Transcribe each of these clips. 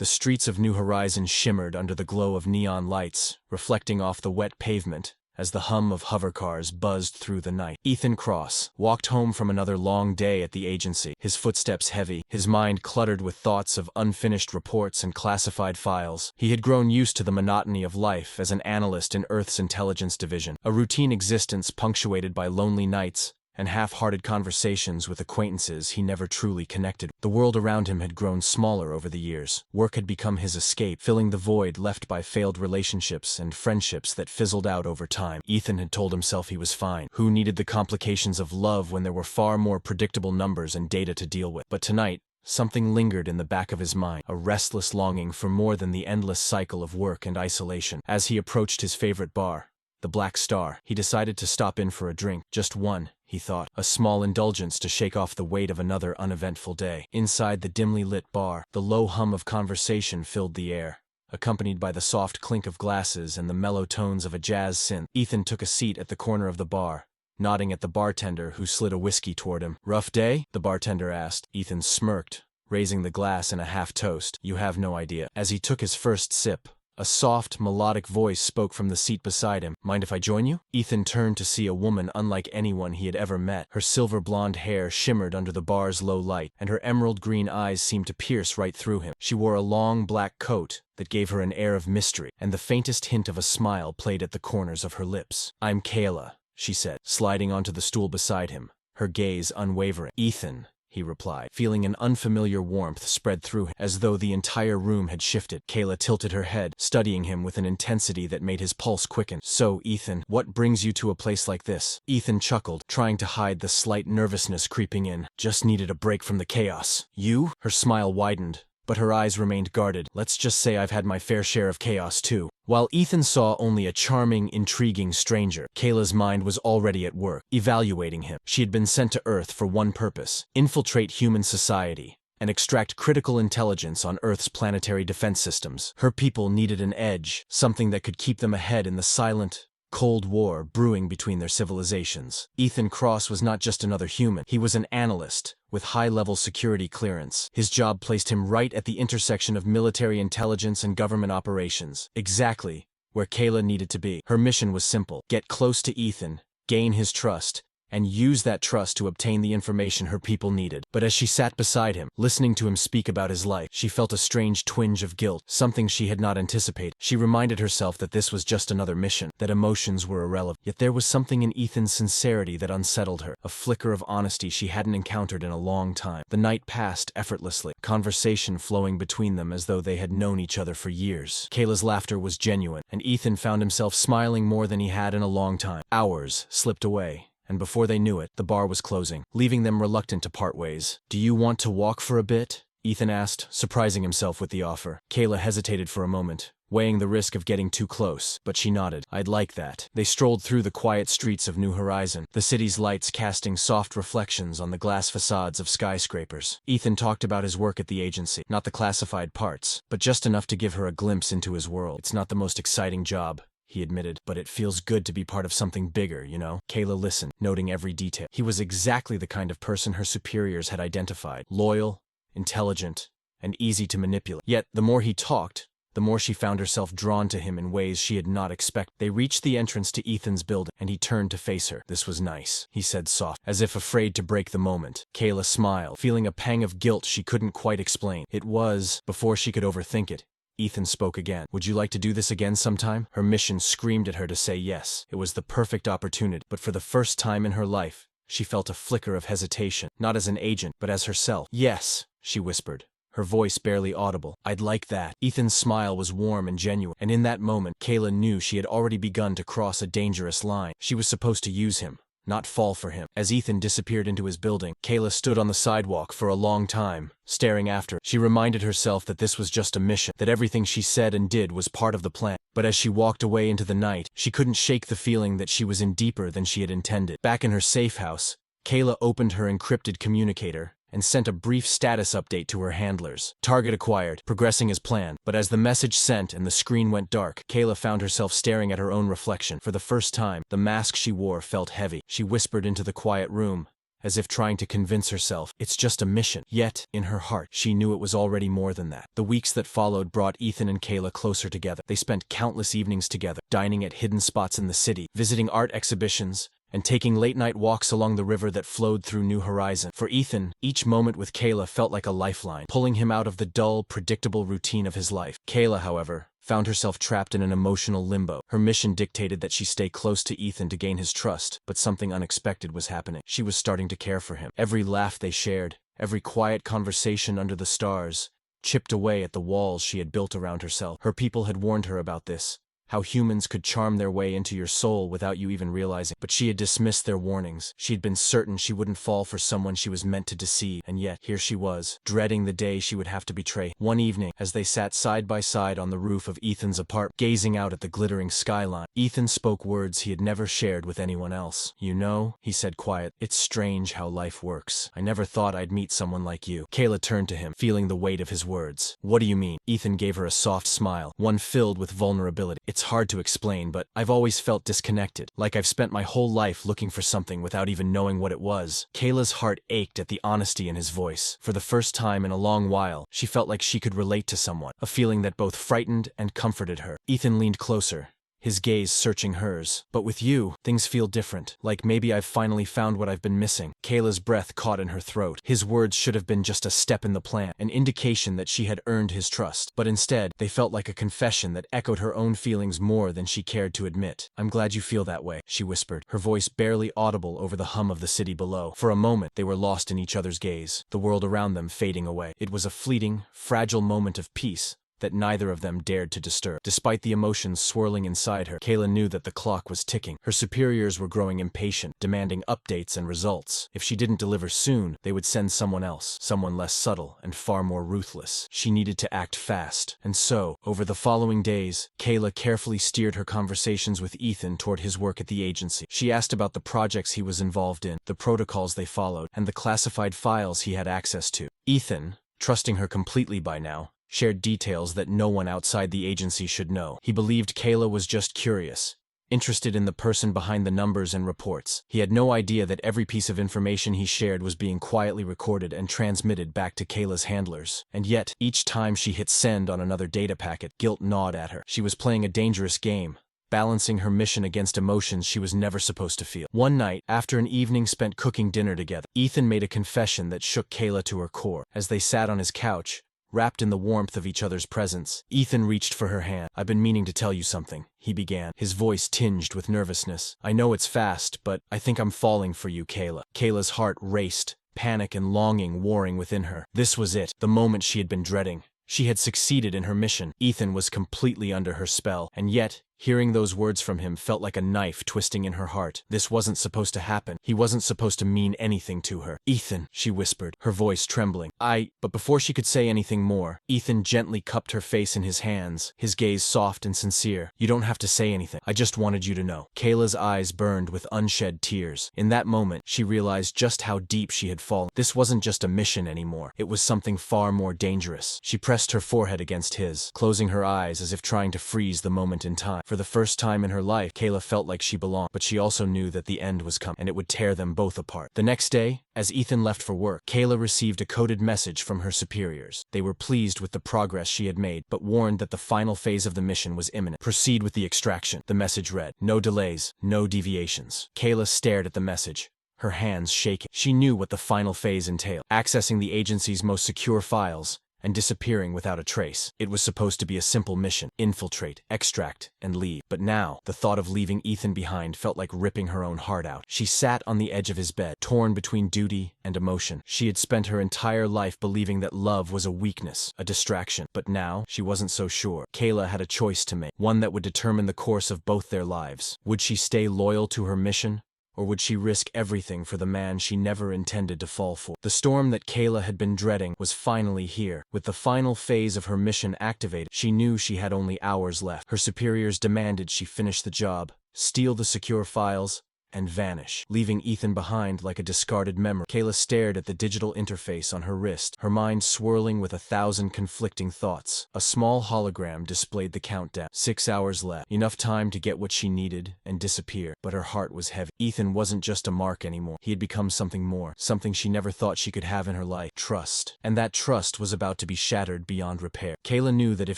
The streets of New Horizons shimmered under the glow of neon lights, reflecting off the wet pavement as the hum of hovercars buzzed through the night. Ethan Cross walked home from another long day at the agency, his footsteps heavy, his mind cluttered with thoughts of unfinished reports and classified files. He had grown used to the monotony of life as an analyst in Earth's intelligence division, a routine existence punctuated by lonely nights and half-hearted conversations with acquaintances he never truly connected. The world around him had grown smaller over the years. Work had become his escape, filling the void left by failed relationships and friendships that fizzled out over time. Ethan had told himself he was fine. Who needed the complications of love when there were far more predictable numbers and data to deal with? But tonight, something lingered in the back of his mind, a restless longing for more than the endless cycle of work and isolation. As he approached his favorite bar, the Black Star, he decided to stop in for a drink. Just one, he thought, a small indulgence to shake off the weight of another uneventful day. Inside the dimly lit bar, the low hum of conversation filled the air, accompanied by the soft clink of glasses and the mellow tones of a jazz synth. Ethan took a seat at the corner of the bar, nodding at the bartender who slid a whiskey toward him. "Rough day?" the bartender asked. Ethan smirked, raising the glass in a half-toast. "You have no idea." As he took his first sip, a soft, melodic voice spoke from the seat beside him. "Mind if I join you?" Ethan turned to see a woman unlike anyone he had ever met. Her silver blonde hair shimmered under the bar's low light, and her emerald green eyes seemed to pierce right through him. She wore a long black coat that gave her an air of mystery, and the faintest hint of a smile played at the corners of her lips. "I'm Kayla," she said, sliding onto the stool beside him, her gaze unwavering. "Ethan," he replied, feeling an unfamiliar warmth spread through him, as though the entire room had shifted. Kayla tilted her head, studying him with an intensity that made his pulse quicken. "So, Ethan, what brings you to a place like this?" Ethan chuckled, trying to hide the slight nervousness creeping in. "Just needed a break from the chaos." "You?" Her smile widened, but her eyes remained guarded. "Let's just say I've had my fair share of chaos, too." While Ethan saw only a charming, intriguing stranger, Kayla's mind was already at work, evaluating him. She had been sent to Earth for one purpose: infiltrate human society and extract critical intelligence on Earth's planetary defense systems. Her people needed an edge, something that could keep them ahead in the silent, Cold War brewing between their civilizations. Ethan Cross was not just another human. He was an analyst with high-level security clearance. His job placed him right at the intersection of military intelligence and government operations, exactly where Kayla needed to be. Her mission was simple: get close to Ethan, gain his trust, and use that trust to obtain the information her people needed. But as she sat beside him, listening to him speak about his life, she felt a strange twinge of guilt, something she had not anticipated. She reminded herself that this was just another mission, that emotions were irrelevant. Yet there was something in Ethan's sincerity that unsettled her, a flicker of honesty she hadn't encountered in a long time. The night passed effortlessly, conversation flowing between them as though they had known each other for years. Kayla's laughter was genuine, and Ethan found himself smiling more than he had in a long time. Hours slipped away, and before they knew it, the bar was closing, leaving them reluctant to part ways. "Do you want to walk for a bit?" Ethan asked, surprising himself with the offer. Kayla hesitated for a moment, weighing the risk of getting too close, but she nodded. "I'd like that." They strolled through the quiet streets of New Horizon, the city's lights casting soft reflections on the glass facades of skyscrapers. Ethan talked about his work at the agency, not the classified parts, but just enough to give her a glimpse into his world. "It's not the most exciting job," he admitted, "but it feels good to be part of something bigger, you know?" Kayla listened, noting every detail. He was exactly the kind of person her superiors had identified: loyal, intelligent, and easy to manipulate. Yet, the more he talked, the more she found herself drawn to him in ways she had not expected. They reached the entrance to Ethan's building, and he turned to face her. "This was nice," he said softly, as if afraid to break the moment. Kayla smiled, feeling a pang of guilt she couldn't quite explain. "It was." Before she could overthink it, Ethan spoke again. "Would you like to do this again sometime?" Her mission screamed at her to say yes. It was the perfect opportunity, but for the first time in her life, she felt a flicker of hesitation, not as an agent, but as herself. "Yes," she whispered, her voice barely audible. "I'd like that." Ethan's smile was warm and genuine, and in that moment, Kayla knew she had already begun to cross a dangerous line. She was supposed to use him, not fall for him. As Ethan disappeared into his building, Kayla stood on the sidewalk for a long time, staring after. She reminded herself that this was just a mission, that everything she said and did was part of the plan. But as she walked away into the night, she couldn't shake the feeling that she was in deeper than she had intended. Back in her safe house, Kayla opened her encrypted communicator and sent a brief status update to her handlers. "Target acquired, progressing as planned." But as the message sent and the screen went dark, Kayla found herself staring at her own reflection. For the first time, the mask she wore felt heavy. She whispered into the quiet room, as if trying to convince herself, it's just a mission. Yet, in her heart, she knew it was already more than that. The weeks that followed brought Ethan and Kayla closer together. They spent countless evenings together, dining at hidden spots in the city, visiting art exhibitions, and taking late-night walks along the river that flowed through New Horizon. For Ethan, each moment with Kayla felt like a lifeline, pulling him out of the dull, predictable routine of his life. Kayla, however, found herself trapped in an emotional limbo. Her mission dictated that she stay close to Ethan to gain his trust, but something unexpected was happening. She was starting to care for him. Every laugh they shared, every quiet conversation under the stars, chipped away at the walls she had built around herself. Her people had warned her about this, how humans could charm their way into your soul without you even realizing. But she had dismissed their warnings. She'd been certain she wouldn't fall for someone she was meant to deceive, and yet, here she was, dreading the day she would have to betray. One evening, as they sat side by side on the roof of Ethan's apartment, gazing out at the glittering skyline, Ethan spoke words he had never shared with anyone else. "You know," he said quietly, "it's strange how life works. I never thought I'd meet someone like you." Kayla turned to him, feeling the weight of his words. "What do you mean?" Ethan gave her a soft smile, one filled with vulnerability. "It's hard to explain, but I've always felt disconnected, like I've spent my whole life looking for something without even knowing what it was." Kayla's heart ached at the honesty in his voice. For the first time in a long while, she felt like she could relate to someone, a feeling that both frightened and comforted her. Ethan leaned closer, his gaze searching hers. "But with you, things feel different. Like maybe I've finally found what I've been missing." Kayla's breath caught in her throat. His words should have been just a step in the plan, an indication that she had earned his trust. But instead, they felt like a confession that echoed her own feelings more than she cared to admit. "I'm glad you feel that way," she whispered, her voice barely audible over the hum of the city below. For a moment, they were lost in each other's gaze, the world around them fading away. It was a fleeting, fragile moment of peace that neither of them dared to disturb. Despite the emotions swirling inside her, Kayla knew that the clock was ticking. Her superiors were growing impatient, demanding updates and results. If she didn't deliver soon, they would send someone else, someone less subtle and far more ruthless. She needed to act fast. And so, over the following days, Kayla carefully steered her conversations with Ethan toward his work at the agency. She asked about the projects he was involved in, the protocols they followed, and the classified files he had access to. Ethan, trusting her completely by now, shared details that no one outside the agency should know. He believed Kayla was just curious, interested in the person behind the numbers and reports. He had no idea that every piece of information he shared was being quietly recorded and transmitted back to Kayla's handlers. And yet, each time she hit send on another data packet, guilt gnawed at her. She was playing a dangerous game, balancing her mission against emotions she was never supposed to feel. One night, after an evening spent cooking dinner together, Ethan made a confession that shook Kayla to her core. As they sat on his couch, wrapped in the warmth of each other's presence, Ethan reached for her hand. "I've been meaning to tell you something," he began, his voice tinged with nervousness. "I know it's fast, but I think I'm falling for you, Kayla." Kayla's heart raced, panic and longing warring within her. This was it, the moment she had been dreading. She had succeeded in her mission. Ethan was completely under her spell, and yet, hearing those words from him felt like a knife twisting in her heart. This wasn't supposed to happen. He wasn't supposed to mean anything to her. "Ethan," she whispered, her voice trembling. But before she could say anything more, Ethan gently cupped her face in his hands, his gaze soft and sincere. "You don't have to say anything. I just wanted you to know." Kayla's eyes burned with unshed tears. In that moment, she realized just how deep she had fallen. This wasn't just a mission anymore. It was something far more dangerous. She pressed her forehead against his, closing her eyes as if trying to freeze the moment in time. For the first time in her life, Kayla felt like she belonged, but she also knew that the end was coming, and it would tear them both apart. The next day, as Ethan left for work, Kayla received a coded message from her superiors. They were pleased with the progress she had made, but warned that the final phase of the mission was imminent. "Proceed with the extraction," the message read. "No delays, no deviations." Kayla stared at the message, her hands shaking. She knew what the final phase entailed: accessing the agency's most secure files and disappearing without a trace. It was supposed to be a simple mission: infiltrate, extract, and leave. But now, the thought of leaving Ethan behind felt like ripping her own heart out. She sat on the edge of his bed, torn between duty and emotion. She had spent her entire life believing that love was a weakness, a distraction. But now, she wasn't so sure. Kayla had a choice to make, one that would determine the course of both their lives. Would she stay loyal to her mission, or would she risk everything for the man she never intended to fall for? The storm that Kayla had been dreading was finally here. With the final phase of her mission activated, she knew she had only hours left. Her superiors demanded she finish the job, steal the secure files, and vanish, leaving Ethan behind like a discarded memory. Kayla stared at the digital interface on her wrist, her mind swirling with 1,000 conflicting thoughts. A small hologram displayed the countdown. 6 hours left, enough time to get what she needed and disappear. But her heart was heavy. Ethan wasn't just a mark anymore. He had become something more, something she never thought she could have in her life. Trust. And that trust was about to be shattered beyond repair. Kayla knew that if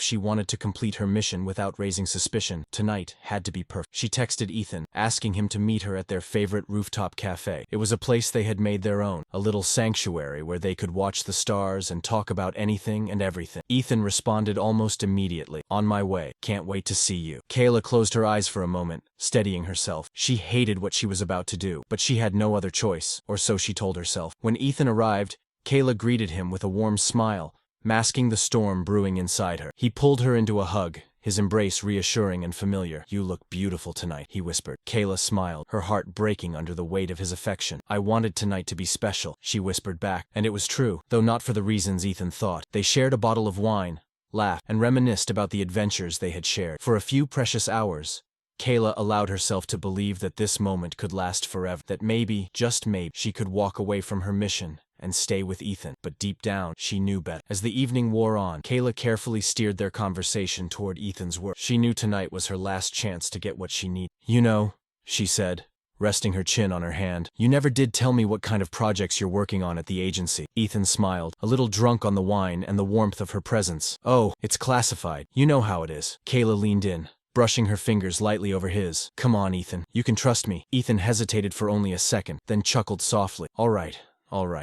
she wanted to complete her mission without raising suspicion, tonight had to be perfect. She texted Ethan, asking him to meet her at their favorite rooftop cafe. It was a place they had made their own, a little sanctuary where they could watch the stars and talk about anything and everything. Ethan responded almost immediately, "On my way. Can't wait to see you." Kayla closed her eyes for a moment, steadying herself. She hated what she was about to do, but she had no other choice, or so she told herself. When Ethan arrived, Kayla greeted him with a warm smile, masking the storm brewing inside her. He pulled her into a hug, his embrace reassuring and familiar. "You look beautiful tonight," he whispered. Kayla smiled, her heart breaking under the weight of his affection. "I wanted tonight to be special," she whispered back, and it was true, though not for the reasons Ethan thought. They shared a bottle of wine, laughed, and reminisced about the adventures they had shared. For a few precious hours, Kayla allowed herself to believe that this moment could last forever, that maybe, just maybe, she could walk away from her mission and stay with Ethan. But deep down, she knew better. As the evening wore on, Kayla carefully steered their conversation toward Ethan's work. She knew tonight was her last chance to get what she needed. "You know," she said, resting her chin on her hand, "you never did tell me what kind of projects you're working on at the agency." Ethan smiled, a little drunk on the wine and the warmth of her presence. "Oh, it's classified. You know how it is." Kayla leaned in, brushing her fingers lightly over his. "Come on, Ethan. You can trust me." Ethan hesitated for only a second, then chuckled softly. All right.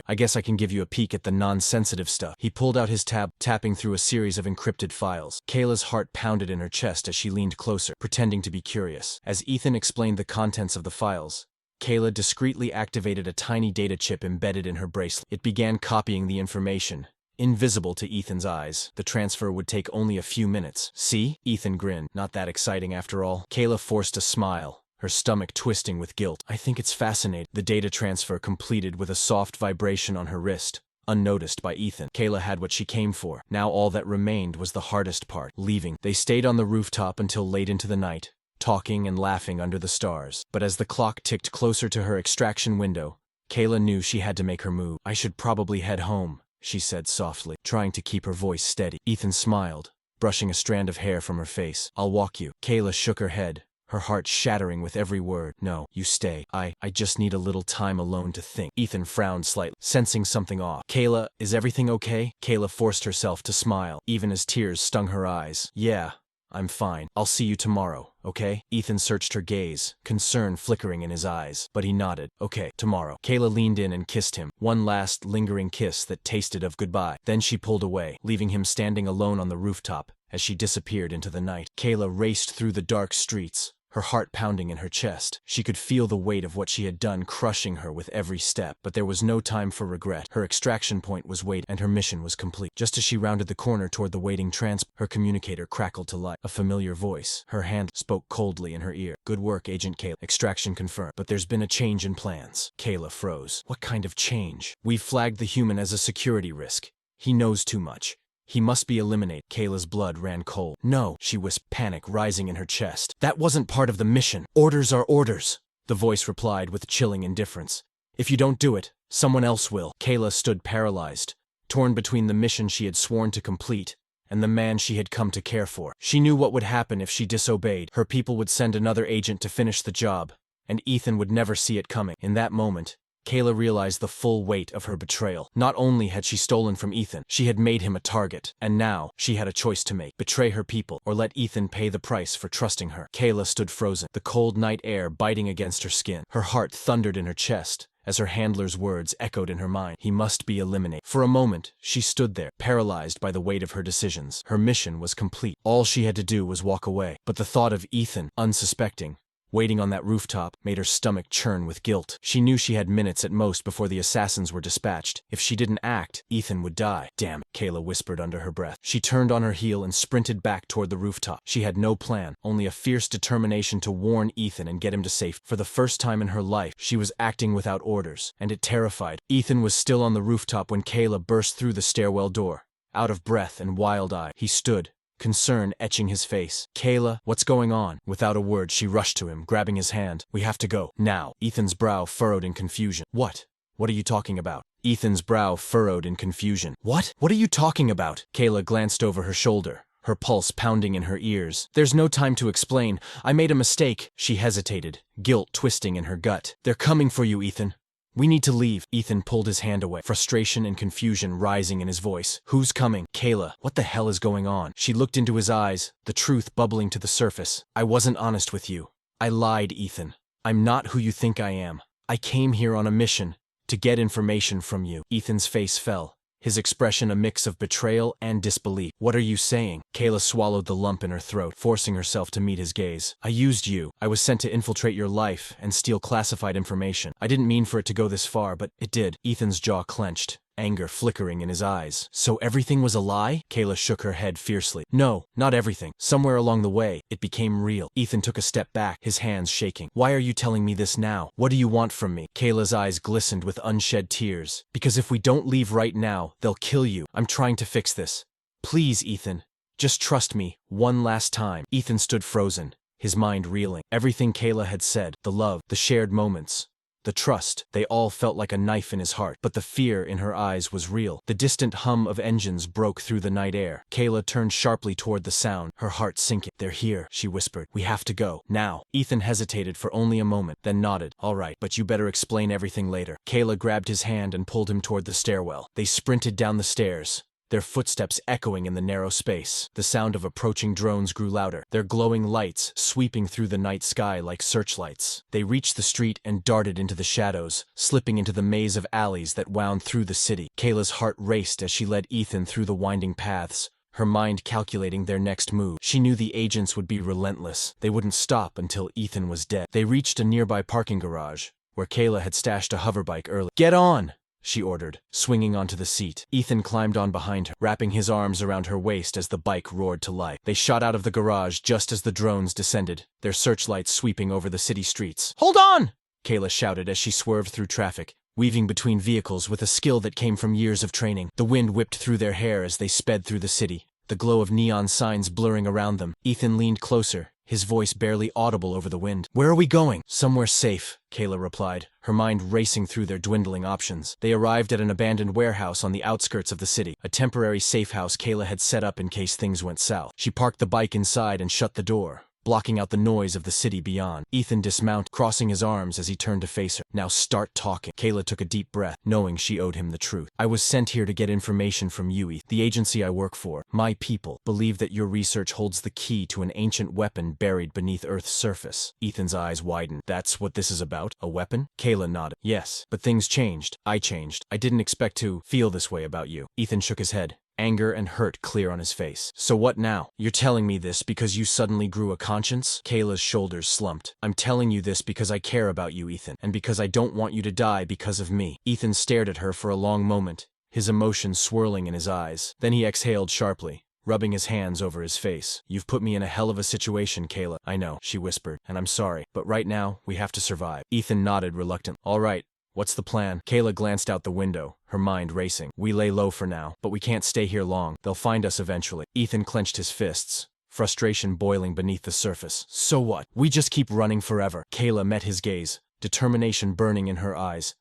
I guess I can give you a peek at the non-sensitive stuff." He pulled out his tab, tapping through a series of encrypted files. Kayla's heart pounded in her chest as she leaned closer, pretending to be curious. As Ethan explained the contents of the files, Kayla discreetly activated a tiny data chip embedded in her bracelet. It began copying the information, invisible to Ethan's eyes. The transfer would take only a few minutes. "See?" Ethan grinned. "Not that exciting after all." Kayla forced a smile, her stomach twisting with guilt. "I think it's fascinating." The data transfer completed with a soft vibration on her wrist, unnoticed by Ethan. Kayla had what she came for. Now all that remained was the hardest part, leaving. They stayed on the rooftop until late into the night, talking and laughing under the stars. But as the clock ticked closer to her extraction window, Kayla knew she had to make her move. "I should probably head home," she said softly, trying to keep her voice steady. Ethan smiled, brushing a strand of hair from her face. "I'll walk you." Kayla shook her head, her heart shattering with every word. "No, you stay. I just need a little time alone to think." Ethan frowned slightly, sensing something off. "Kayla, is everything okay?" Kayla forced herself to smile, even as tears stung her eyes. "Yeah, I'm fine. I'll see you tomorrow, okay?" Ethan searched her gaze, concern flickering in his eyes, but he nodded. "Okay, tomorrow." Kayla leaned in and kissed him, one last lingering kiss that tasted of goodbye. Then she pulled away, leaving him standing alone on the rooftop as she disappeared into the night. Kayla raced through the dark streets, her heart pounding in her chest. She could feel the weight of what she had done crushing her with every step, but there was no time for regret. Her extraction point was waiting, and her mission was complete. Just as she rounded the corner toward the waiting transport, her communicator crackled to life. A familiar voice, her hand, spoke coldly in her ear. "Good work, Agent Kayla. Extraction confirmed. But there's been a change in plans." Kayla froze. "What kind of change?" "We've flagged the human as a security risk. He knows too much. He must be eliminated." Kayla's blood ran cold. "No," she whispered, panic rising in her chest. "That wasn't part of the mission. Orders are orders," the voice replied with chilling indifference. "If you don't do it, someone else will." Kayla stood paralyzed, torn between the mission she had sworn to complete and the man she had come to care for. She knew what would happen if she disobeyed. Her people would send another agent to finish the job, and Ethan would never see it coming. In that moment, Kayla realized the full weight of her betrayal. Not only had she stolen from Ethan, she had made him a target, and now she had a choice to make: betray her people or let Ethan pay the price for trusting her. Kayla stood frozen, the cold night air biting against her skin. Her heart thundered in her chest as her handler's words echoed in her mind. He must be eliminated. For a moment, she stood there, paralyzed by the weight of her decisions. Her mission was complete. All she had to do was walk away. But the thought of Ethan, unsuspecting, waiting on that rooftop, made her stomach churn with guilt. She knew she had minutes at most before the assassins were dispatched. If she didn't act, Ethan would die. "Damn it," Kayla whispered under her breath. She turned on her heel and sprinted back toward the rooftop. She had no plan, only a fierce determination to warn Ethan and get him to safety. For the first time in her life, she was acting without orders, and it terrified. Ethan was still on the rooftop when Kayla burst through the stairwell door. Out of breath and wild-eyed, he stood, concern etching his face. Kayla, what's going on? Without a word, she rushed to him, grabbing his hand. We have to go. Now. Ethan's brow furrowed in confusion. What? What are you talking about? Ethan's brow furrowed in confusion. What? What are you talking about? Kayla glanced over her shoulder, her pulse pounding in her ears. There's no time to explain. I made a mistake. She hesitated, guilt twisting in her gut. They're coming for you, Ethan. We need to leave. Ethan pulled his hand away, frustration and confusion rising in his voice. Who's coming? Kayla, what the hell is going on? She looked into his eyes, the truth bubbling to the surface. I wasn't honest with you. I lied, Ethan. I'm not who you think I am. I came here on a mission to get information from you. Ethan's face fell, his expression a mix of betrayal and disbelief. What are you saying? Kayla swallowed the lump in her throat, forcing herself to meet his gaze. I used you. I was sent to infiltrate your life and steal classified information. I didn't mean for it to go this far, but it did. Ethan's jaw clenched, anger flickering in his eyes. So everything was a lie? Kayla shook her head fiercely. No, not everything. Somewhere along the way, it became real. Ethan took a step back, his hands shaking. Why are you telling me this now? What do you want from me? Kayla's eyes glistened with unshed tears. Because if we don't leave right now, they'll kill you. I'm trying to fix this. Please, Ethan. Just trust me, one last time. Ethan stood frozen, his mind reeling. Everything Kayla had said, the love, the shared moments, the trust, they all felt like a knife in his heart, but the fear in her eyes was real. The distant hum of engines broke through the night air. Kayla turned sharply toward the sound, her heart sinking. They're here, she whispered. We have to go, now. Ethan hesitated for only a moment, then nodded. All right, but you better explain everything later. Kayla grabbed his hand and pulled him toward the stairwell. They sprinted down the stairs, their footsteps echoing in the narrow space. The sound of approaching drones grew louder, their glowing lights sweeping through the night sky like searchlights. They reached the street and darted into the shadows, slipping into the maze of alleys that wound through the city. Kayla's heart raced as she led Ethan through the winding paths, her mind calculating their next move. She knew the agents would be relentless. They wouldn't stop until Ethan was dead. They reached a nearby parking garage, where Kayla had stashed a hoverbike early. Get on! She ordered, swinging onto the seat. Ethan climbed on behind her, wrapping his arms around her waist as the bike roared to life. They shot out of the garage just as the drones descended, their searchlights sweeping over the city streets. Hold on! Kayla shouted as she swerved through traffic, weaving between vehicles with a skill that came from years of training. The wind whipped through their hair as they sped through the city, the glow of neon signs blurring around them. Ethan leaned closer, his voice barely audible over the wind. Where are we going? Somewhere safe, Kayla replied, her mind racing through their dwindling options. They arrived at an abandoned warehouse on the outskirts of the city, a temporary safe house Kayla had set up in case things went south. She parked the bike inside and shut the door, blocking out the noise of the city beyond. Ethan dismounted, crossing his arms as he turned to face her. Now start talking. Kayla took a deep breath, knowing she owed him the truth. I was sent here to get information from you, Ethan. The agency I work for, my people, believe that your research holds the key to an ancient weapon buried beneath Earth's surface. Ethan's eyes widened. That's what this is about? A weapon? Kayla nodded. Yes, but things changed. I changed. I didn't expect to feel this way about you. Ethan shook his head, anger and hurt clear on his face. So what now? You're telling me this because you suddenly grew a conscience? Kayla's shoulders slumped. I'm telling you this because I care about you, Ethan, and because I don't want you to die because of me. Ethan stared at her for a long moment, his emotions swirling in his eyes. Then he exhaled sharply, rubbing his hands over his face. You've put me in a hell of a situation, Kayla. I know, she whispered, and I'm sorry, but right now, we have to survive. Ethan nodded reluctantly. All right. What's the plan? Kayla glanced out the window, her mind racing. We lay low for now, but we can't stay here long. They'll find us eventually. Ethan clenched his fists, frustration boiling beneath the surface. So what? We just keep running forever. Kayla met his gaze, determination burning in her eyes.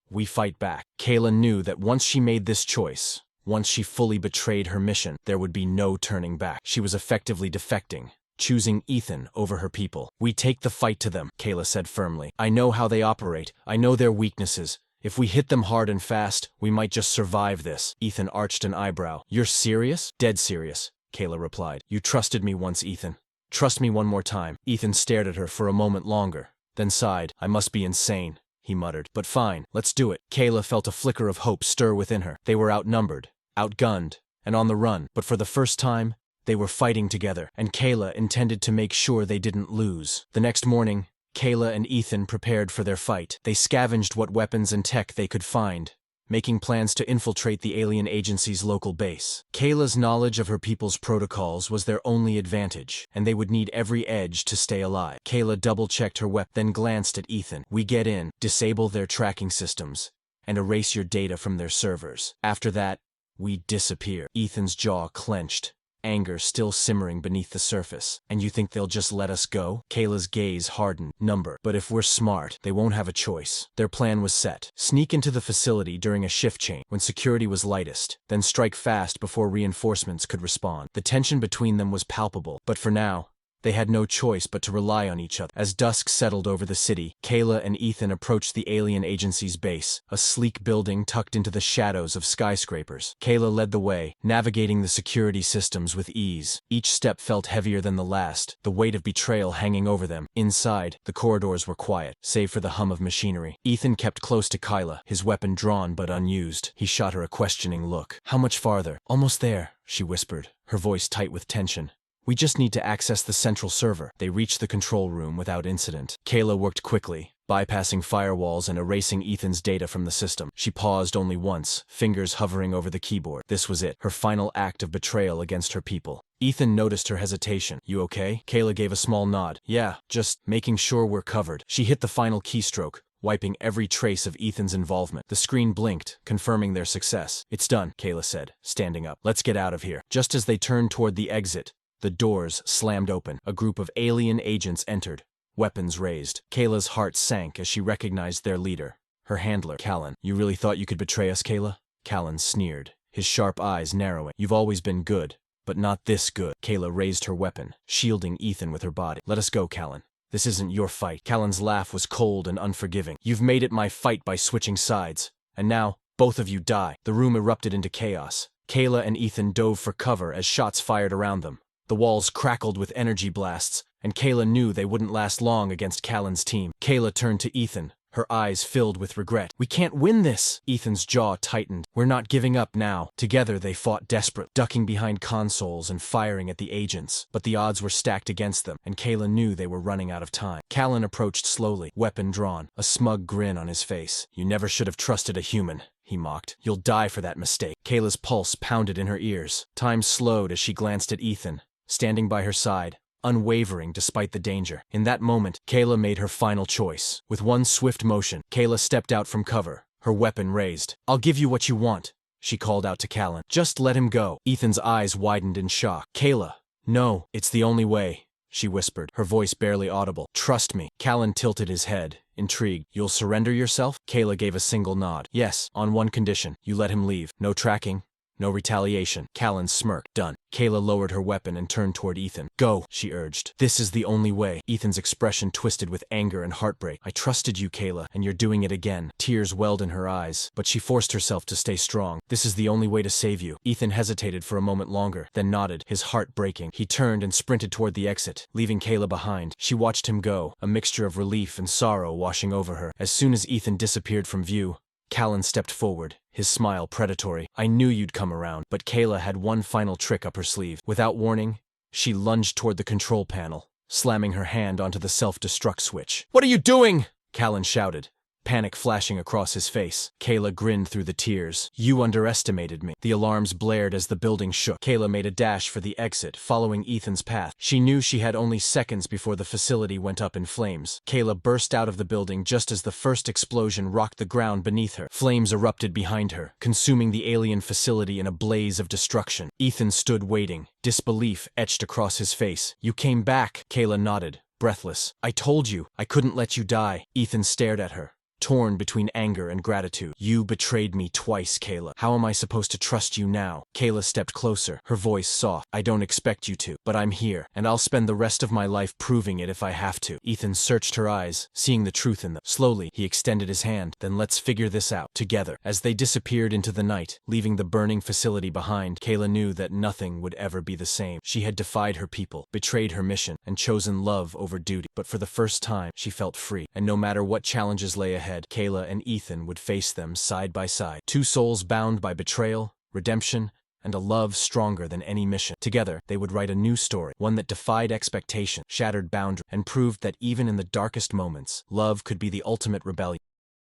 We fight back. Kayla knew that once she made this choice, once she fully betrayed her mission, there would be no turning back. She was effectively defecting, choosing Ethan over her people. We take the fight to them, Kayla said firmly. I know how they operate. I know their weaknesses. If we hit them hard and fast, we might just survive this. Ethan arched an eyebrow. You're serious? Dead serious, Kayla replied. You trusted me once, Ethan. Trust me one more time. Ethan stared at her for a moment longer, then sighed. I must be insane, he muttered. But fine, let's do it. Kayla felt a flicker of hope stir within her. They were outnumbered, outgunned, and on the run. But for the first time, they were fighting together, and Kayla intended to make sure they didn't lose. The next morning, Kayla and Ethan prepared for their fight. They scavenged what weapons and tech they could find, making plans to infiltrate the alien agency's local base. Kayla's knowledge of her people's protocols was their only advantage, and they would need every edge to stay alive. Kayla double-checked her weapon, then glanced at Ethan. We get in, disable their tracking systems, and erase your data from their servers. After that, we disappear. Ethan's jaw clenched, anger still simmering beneath the surface. And you think they'll just let us go? Kayla's gaze hardened. Number. But if we're smart, they won't have a choice. Their plan was set. Sneak into the facility during a shift change when security was lightest, then strike fast before reinforcements could respond. The tension between them was palpable, but for now, they had no choice but to rely on each other. As dusk settled over the city, Kayla and Ethan approached the alien agency's base, a sleek building tucked into the shadows of skyscrapers. Kayla led the way, navigating the security systems with ease. Each step felt heavier than the last, the weight of betrayal hanging over them. Inside, the corridors were quiet, save for the hum of machinery. Ethan kept close to Kayla, his weapon drawn but unused. He shot her a questioning look. "How much farther?" "Almost there," she whispered, her voice tight with tension. "We just need to access the central server." They reached the control room without incident. Kayla worked quickly, bypassing firewalls and erasing Ethan's data from the system. She paused only once, fingers hovering over the keyboard. This was it, her final act of betrayal against her people. Ethan noticed her hesitation. "You okay?" Kayla gave a small nod. "Yeah, just making sure we're covered." She hit the final keystroke, wiping every trace of Ethan's involvement. The screen blinked, confirming their success. "It's done," Kayla said, standing up. "Let's get out of here." Just as they turned toward the exit, the doors slammed open. A group of alien agents entered, weapons raised. Kayla's heart sank as she recognized their leader, her handler, Callan. "You really thought you could betray us, Kayla?" Callan sneered, his sharp eyes narrowing. "You've always been good, but not this good." Kayla raised her weapon, shielding Ethan with her body. "Let us go, Callan. This isn't your fight." Callan's laugh was cold and unforgiving. "You've made it my fight by switching sides, and now, both of you die." The room erupted into chaos. Kayla and Ethan dove for cover as shots fired around them. The walls crackled with energy blasts, and Kayla knew they wouldn't last long against Callan's team. Kayla turned to Ethan, her eyes filled with regret. "We can't win this!" Ethan's jaw tightened. "We're not giving up now." Together they fought desperate, ducking behind consoles and firing at the agents. But the odds were stacked against them, and Kayla knew they were running out of time. Callan approached slowly, weapon drawn, a smug grin on his face. "You never should have trusted a human," he mocked. "You'll die for that mistake." Kayla's pulse pounded in her ears. Time slowed as she glanced at Ethan, standing by her side, unwavering despite the danger. In that moment, Kayla made her final choice. With one swift motion, Kayla stepped out from cover, her weapon raised. "I'll give you what you want," she called out to Callan. "Just let him go." Ethan's eyes widened in shock. "Kayla, no, it's the only way," she whispered, her voice barely audible. "Trust me." Callan tilted his head, intrigued. "You'll surrender yourself?" Kayla gave a single nod. "Yes, on one condition. You let him leave. No tracking, no retaliation." Callan smirked. "Done." Kayla lowered her weapon and turned toward Ethan. "Go," she urged. "This is the only way." Ethan's expression twisted with anger and heartbreak. "I trusted you, Kayla, and you're doing it again." Tears welled in her eyes, but she forced herself to stay strong. "This is the only way to save you." Ethan hesitated for a moment longer, then nodded, his heart breaking. He turned and sprinted toward the exit, leaving Kayla behind. She watched him go, a mixture of relief and sorrow washing over her. As soon as Ethan disappeared from view, Callan stepped forward, his smile predatory. "I knew you'd come around." But Kayla had one final trick up her sleeve. Without warning, she lunged toward the control panel, slamming her hand onto the self-destruct switch. "What are you doing?" Callan shouted, panic flashing across his face. Kayla grinned through the tears. "You underestimated me." The alarms blared as the building shook. Kayla made a dash for the exit, following Ethan's path. She knew she had only seconds before the facility went up in flames. Kayla burst out of the building just as the first explosion rocked the ground beneath her. Flames erupted behind her, consuming the alien facility in a blaze of destruction. Ethan stood waiting, disbelief etched across his face. "You came back." Kayla nodded, breathless. "I told you, I couldn't let you die." Ethan stared at her, torn between anger and gratitude. "You betrayed me twice, Kayla. How am I supposed to trust you now?" Kayla stepped closer, her voice soft. "I don't expect you to, but I'm here, and I'll spend the rest of my life proving it if I have to." Ethan searched her eyes, seeing the truth in them. Slowly, he extended his hand. "Then let's figure this out together." As they disappeared into the night, leaving the burning facility behind, Kayla knew that nothing would ever be the same. She had defied her people, betrayed her mission, and chosen love over duty. But for the first time, she felt free, and no matter what challenges lay ahead, Kayla and Ethan would face them side by side. Two souls bound by betrayal, redemption, and a love stronger than any mission. Together, they would write a new story, one that defied expectation, shattered boundaries, and proved that even in the darkest moments, love could be the ultimate rebellion.